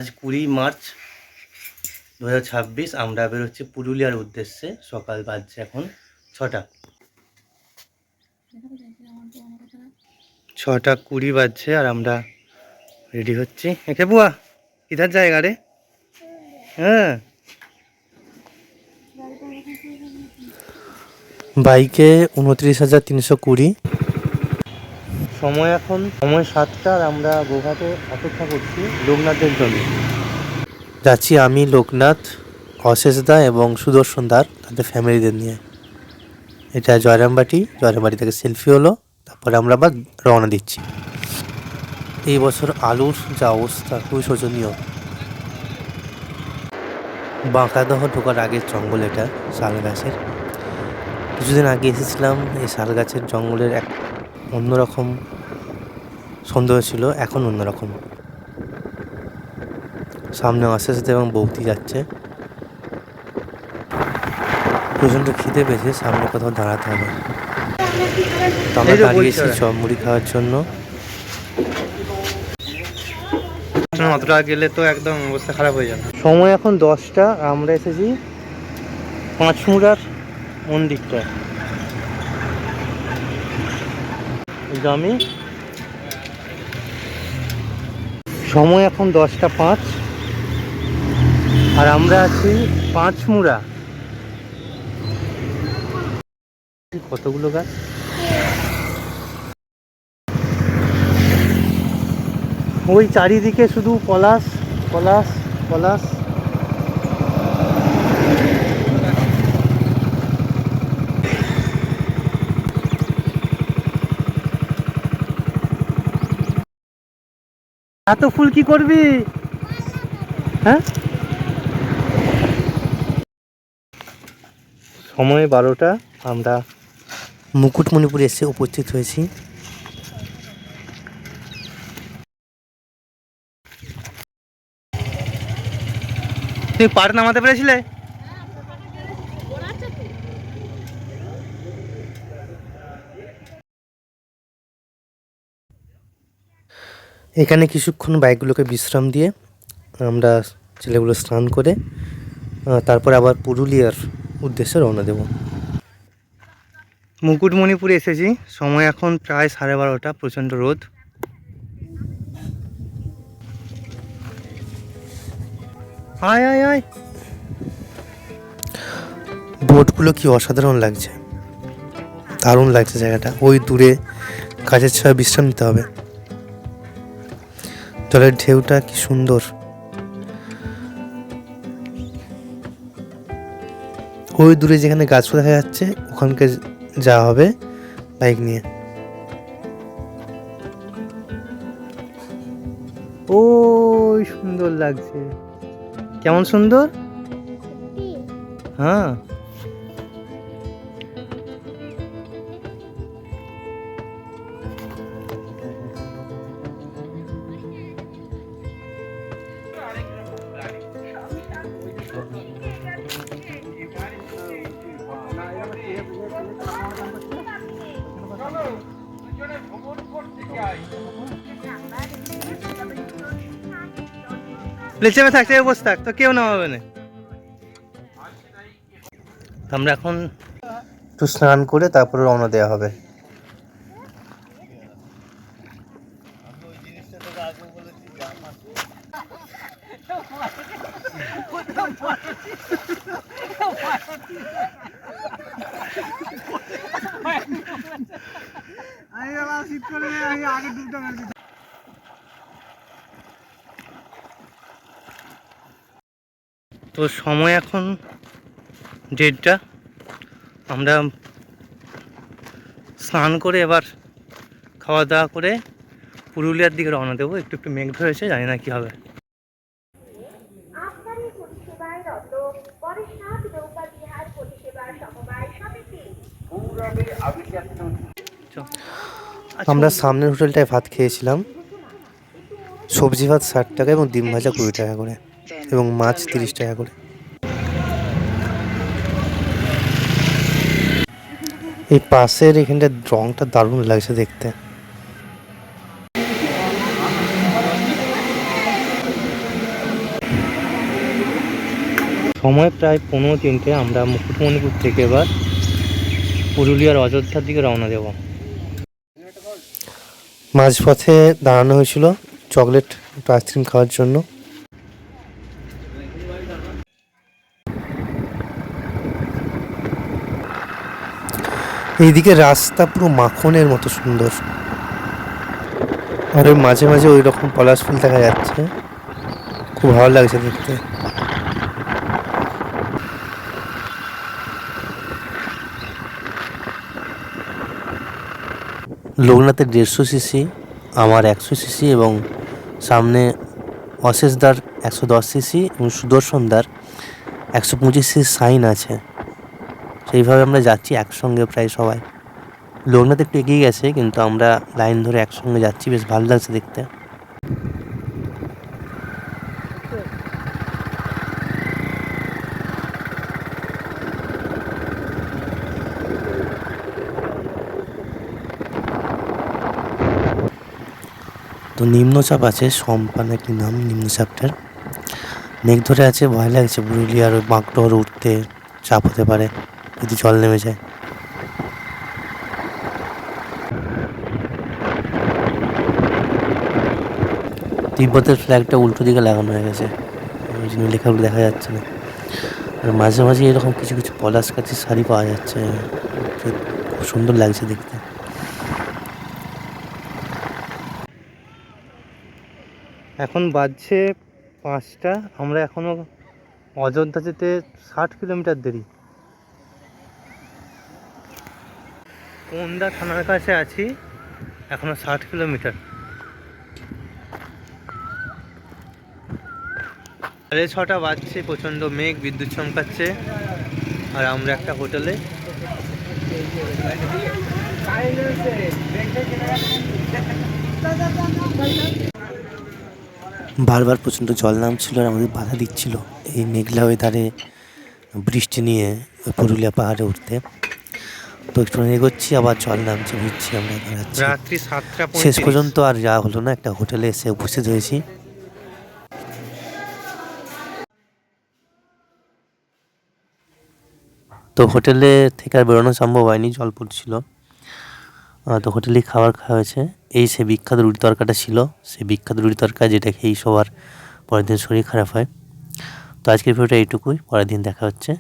আজ 20 মার্চ 2026। আমরা বেরোচ্ছি পুরুলিয়ার উদ্দেশ্যে। সকাল বাজছে এখন 6টা 20 বাজছে আর আমরা রেডি হচ্ছি। একে বুয়া ইধার জায়গা রে। হ্যাঁ, বাইকে 29,320। সময় 7টা আর আমরা গোঘাটে অপেক্ষা করছি লোকনাথের জন্য। যাচ্ছি আমি, লোকনাথ, অশেষ দা এবং সুদর্শন দার তাদের ফ্যামিলিদের নিয়ে। এটা জয়রামবাটি থেকে সেলফি হলো, তারপরে আমরা আবার রওনা দিচ্ছি। এই বছর আলুর যা অবস্থা খুবই শোচনীয়। বাঁকাদহ ঢোকার আগের জঙ্গল এটা, শাল গাছের। কিছুদিন আগে এসেছিলাম, এই শাল গাছের জঙ্গলের এক অন্যরকম সৌন্দর্য ছিল, এখন অন্যরকম। সামনে আস্তে আস্তে এবং বৌদি যাচ্ছে। প্রচণ্ড খিদে পেয়েছে, সামনে কোথাও দাঁড়াতে হবে। আমরা দাঁড়িয়েছি চপ মুড়ি খাওয়ার জন্য। অতটা গেলে তো একদম অবস্থা খারাপ হয়ে যাবে। সময় এখন 10টা, আমরা এসেছি পাঁচমুড়ার মন্দিরটা। আমি সময় এখন 10টা 5 আর আমরা আছি পাঁচমুড়া। কতগুলো গাছ, ওই চারিদিকে শুধু পলাশ পলাশ পলাশ। এত ফুল কি করবি? হ্যাঁ, সময় 12টা, আমরা মুকুটমণিপুরে এসে উপস্থিত হয়েছি। তুমি পাড় নামাতে পেরেছিলে? এখানে কিছুক্ষণ বাইকগুলোকে বিশ্রাম দিয়ে আমরা ছেলেগুলো স্নান করে তারপরে আবার পুরুলিয়ার উদ্দেশ্যে রওনা দেব। মুকুটমণিপুরে এসেছি, সময় এখন প্রায় 12:30। প্রচণ্ড রোদ। আয় আয় আয়, বোটগুলো কি অসাধারণ লাগছে, দারুণ লাগছে জায়গাটা। ওই দূরে গাছের ছায়া বিশ্রাম নিতে হবে। জলের ঢেউটা কি সুন্দর। ওই দূরে যেখানে গাছগুলো দেখা যাচ্ছে ওখানকে যাওয়া হবে বাইক নিয়ে। ওই সুন্দর লাগছে, কেমন সুন্দর। হ্যাঁ, চেপে থাক, চেপে বসে থাক, তো কেউ নামাবে না। আমরা এখন একটু স্নান করে তারপরে রওনা দেওয়া হবে। তো সময় এখন 1:30। আমরা স্নান করে এবার খাওয়া দাওয়া করে পুরুলিয়ার দিকে রওনা দেবো। একটু একটু মেঘ ধরেছে, জানি না কি হবে। আমরা সামনের হোটেলটায় ভাত খেয়েছিলাম। সবজি ভাত 60 টাকা এবং ডিম ভাজা 20 টাকা করে এবং মাছ 30 টাকা করে। এই পাশের এখানটার রংটা দারুণ লাগছে দেখতে। সময় প্রায় 3:45। আমরা মুকুটমণিপুর থেকে এবার পুরুলিয়ার অযোধ্যার দিকে রওনা দেব। মাঝপথে দাঁড়ানো হয়েছিল চকলেট একটু আইসক্রিম খাওয়ার জন্য। এইদিকে রাস্তা পুরো মাখনের মতো সুন্দর, আর ওই মাঝে মাঝে ওই রকম পলাশ ফুল দেখা যাচ্ছে, খুব ভালো লাগছে দেখতে। লোকনাথের 150 সিসি, আমার 100 সিসি এবং সামনে অশেষদার 110 সিসি এবং সুদর্শনদার 125 সিসির সাইন আছে। সেইভাবে আমরা যাচ্ছি একসঙ্গে প্রায় সবাই। লোকনাথ একটু এগিয়ে গেছে কিন্তু আমরা লাইন ধরে একসঙ্গে যাচ্ছি, বেশ ভালো লাগছে দেখতে। তো নিম্নচাপ আছে, শম্পা নাকি নাম নিম্নচাপটার। মেঘ ধরে আছে, ভয় লাগছে পুরুলিয়ার ওই বাঁকডোর উঠতে, চাপ হতে পারে যদি জল নেমে যায়। তিব্বতের ফ্ল্যাগটা উল্টো দিকে লাগানো হয়ে গেছে, ওই জন্য লেখাগুলো দেখা যাচ্ছে না। আর মাঝে মাঝে এরকম কিছু কিছু পলাশ গাছের শাড়ি পাওয়া যাচ্ছে, খুব সুন্দর লাগছে দেখতে। এখন বাজছে 5টা, আমরা এখনো অযোধ্যা যেতে 60 কিলোমিটার দেরি। কোন্ডা থানার কাছে আছি, এখনো 60 কিলোমিটার। 6:30 বাজছে, প্রচণ্ড মেঘ, বিদ্যুৎ চমকাচ্ছে, আর আমরা একটা হোটেলে। বারবার প্রচণ্ড জল নামছিল আর আমাদের বাধা দিচ্ছিল এই মেঘলা ওয়েদারে বৃষ্টি নিয়ে পুরুলিয়া পাহাড়ে উঠতে। তো একটু এগোচ্ছি, আবার জল নামছে, ভিজছি আমরা, দাঁড়াচ্ছি। রাত্রি 7টা। শেষ পর্যন্ত আর যাওয়া হলো না, একটা হোটেলে এসে উপস্থিত হয়েছি। তো হোটেলে থেকে আর বেরোনো সম্ভব হয়নি, জল পড়ছিল। তো হোটেলেই খাবার খাওয়া হয়েছে। এই সে বিখ্যাত রুটি তরকাটা ছিল, সেই বিখ্যাত রুটি তরকা যেটা খেয়েই সবার পরের দিন শরীর খারাপ হয়। তো আজকের ভিডিওটা এইটুকুই, পরের দিন দেখা হচ্ছে।